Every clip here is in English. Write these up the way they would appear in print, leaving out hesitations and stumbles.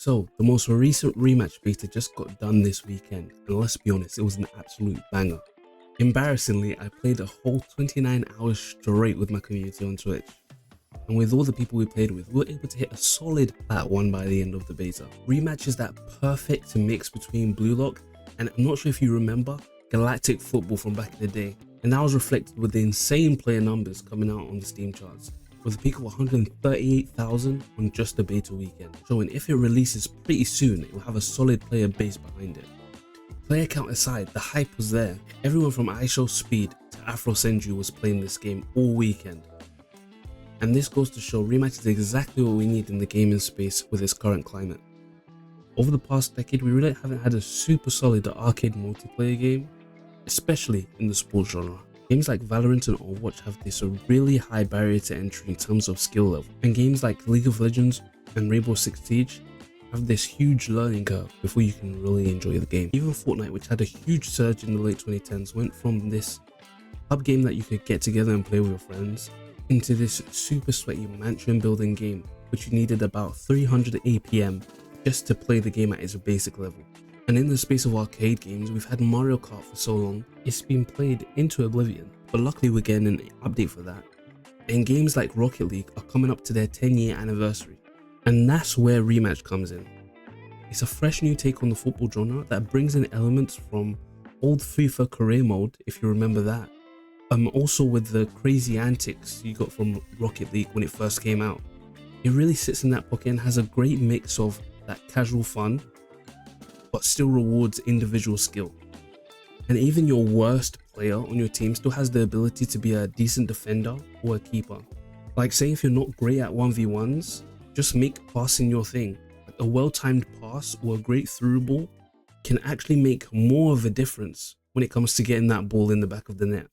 So, the most recent Rematch beta just got done this weekend, and let's be honest, it was an absolute banger. Embarrassingly, I played a whole 29 hours straight with my community on Twitch. And with all the people we played with, we were able to hit a solid plat 1 by the end of the beta. Rematch is that perfect mix between Blue Lock and, I'm not sure if you remember, Galactic Football from back in the day. And that was reflected with the insane player numbers coming out on the Steam charts, with a peak of 138,000 on just the beta weekend, showing if it releases pretty soon, it will have a solid player base behind it. Player count aside, the hype was there. Everyone from iShow Speed to Afro Senju was playing this game all weekend. And this goes to show Rematch is exactly what we need in the gaming space with its current climate. Over the past decade, we really haven't had a super solid arcade multiplayer game, especially in the sports genre. Games like Valorant and Overwatch have this really high barrier to entry in terms of skill level, and games like League of Legends and Rainbow Six Siege have this huge learning curve before you can really enjoy the game. Even Fortnite, which had a huge surge in the late 2010s, went from this hub game that you could get together and play with your friends into this super sweaty mansion building game, which you needed about 300 APM just to play the game at its basic level. And in the space of arcade games, we've had Mario Kart for so long, it's been played into oblivion, but luckily we're getting an update for that. And games like Rocket League are coming up to their 10-year anniversary, and that's where Rematch comes in. It's a fresh new take on the football genre that brings in elements from old FIFA career mode, if you remember that. Also with the crazy antics you got from Rocket League when it first came out. It really sits in that pocket and has a great mix of that casual fun, but still rewards individual skill. And even your worst player on your team still has the ability to be a decent defender or a keeper. Like, say if you're not great at 1v1s, just make passing your thing. A well-timed pass or a great through ball can actually make more of a difference when it comes to getting that ball in the back of the net.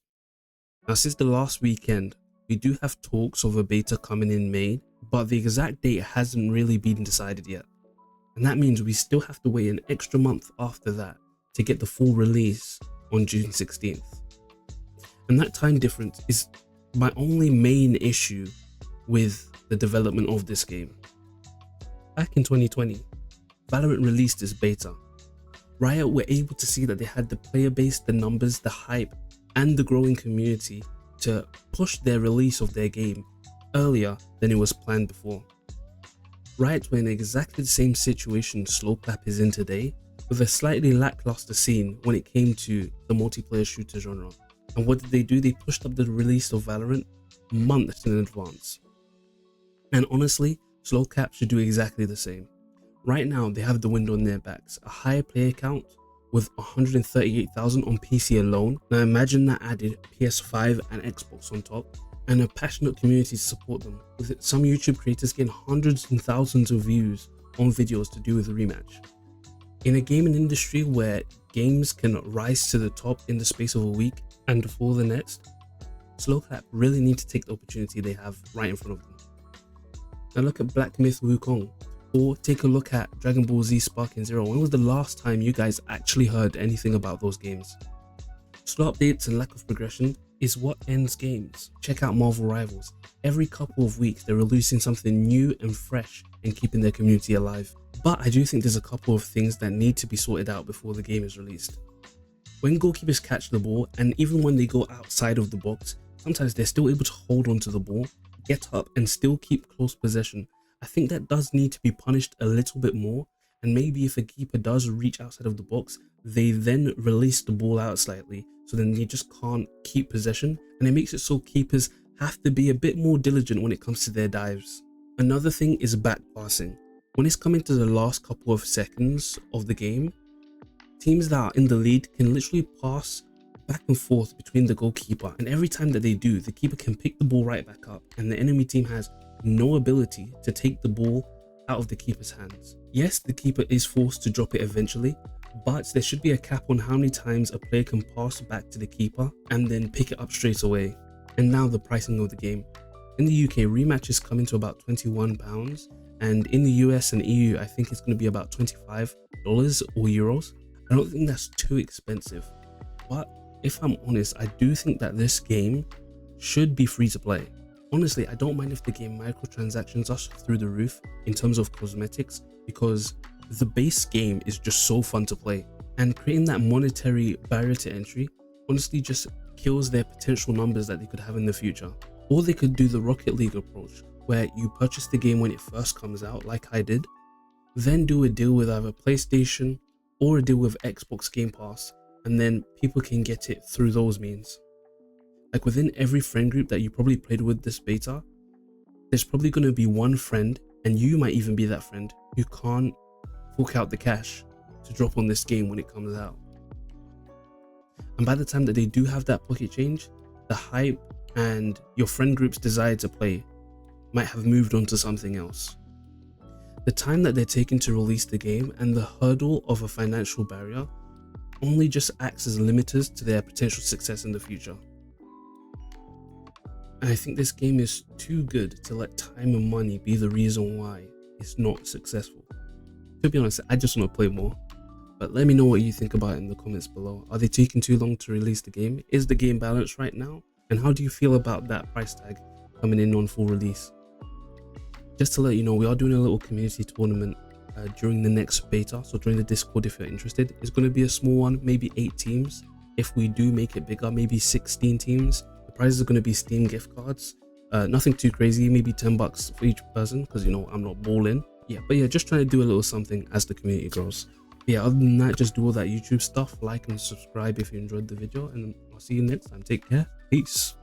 Now, since the last weekend, we do have talks of a beta coming in May, but the exact date hasn't really been decided yet. And that means we still have to wait an extra month after that to get the full release on June 16th. And that time difference is my only main issue with the development of this game. Back in 2020, Valorant released this beta. Riot were able to see that they had the player base, the numbers, the hype, and the growing community to push their release of their game earlier than it was planned before. Riot were in exactly the same situation Slowclap is in today, with a slightly lackluster scene when it came to the multiplayer shooter genre. And what did they do? They pushed up the release of Valorant months in advance. And honestly, Slowclap should do exactly the same. Right now, they have the wind on their backs, a higher player count with 138,000 on PC alone. Now imagine that added PS5 and Xbox on top, and a passionate community to support them, with some YouTube creators getting hundreds and thousands of views on videos to do with Rematch. In a gaming industry where games can rise to the top in the space of a week and fall the next, Slowclap really need to take the opportunity they have right in front of them. Now look at Black Myth Wukong, or take a look at Dragon Ball Z Sparking Zero. When was the last time you guys actually heard anything about those games? Slow updates and lack of progression is what ends games. Check out Marvel Rivals. Every couple of weeks they're releasing something new and fresh and keeping their community alive. But I do think there's a couple of things that need to be sorted out before the game is released. When goalkeepers catch the ball, and even when they go outside of the box, sometimes they're still able to hold onto the ball, get up and still keep close possession. I think that does need to be punished a little bit more, and maybe if a keeper does reach outside of the box, they then release the ball out slightly, so then they just can't keep possession, and it makes it so keepers have to be a bit more diligent when it comes to their dives. Another thing is back passing. When it's coming to the last couple of seconds of the game, teams that are in the lead can literally pass back and forth between the goalkeeper, and every time that they do, the keeper can pick the ball right back up, and the enemy team has no ability to take the ball out of the keeper's hands. Yes, the keeper is forced to drop it eventually, but there should be a cap on how many times a player can pass back to the keeper and then pick it up straight away. And now the pricing of the game. In the UK, Rematch is coming to about £21, and in the US and EU, I think it's going to be about $25 or euros. I don't think that's too expensive, but if I'm honest, I do think that this game should be free to play. Honestly, I don't mind if the game microtransactions are through the roof in terms of cosmetics, because the base game is just so fun to play, and creating that monetary barrier to entry honestly just kills their potential numbers that they could have in the future. Or they could do the Rocket League approach, where you purchase the game when it first comes out, like I did, then do a deal with either PlayStation or a deal with Xbox Game Pass, and then people can get it through those means. Like within every friend group that you probably played with this beta, there's probably going to be one friend, and you might even be that friend, who can't fork out the cash to drop on this game when it comes out. And by the time that they do have that pocket change, the hype and your friend group's desire to play might have moved on to something else. The time that they're taking to release the game and the hurdle of a financial barrier only just acts as limiters to their potential success in the future. And I think this game is too good to let time and money be the reason why it's not successful. To be honest, I just want to play more. But let me know what you think about it in the comments below. Are they taking too long to release the game? Is the game balanced right now? And how do you feel about that price tag coming in on full release? Just to let you know, we are doing a little community tournament during the next beta. So join the Discord if you're interested. It's going to be a small one, maybe 8 teams. If we do make it bigger, maybe 16 teams. The prizes are going to be Steam gift cards. Nothing too crazy, maybe $10 for each person, because you know I'm not balling. Yeah, but yeah, just trying to do a little something as the community grows. Yeah, other than that, just do all that YouTube stuff, like and subscribe if you enjoyed the video, and I'll see you next time. Take care. Peace.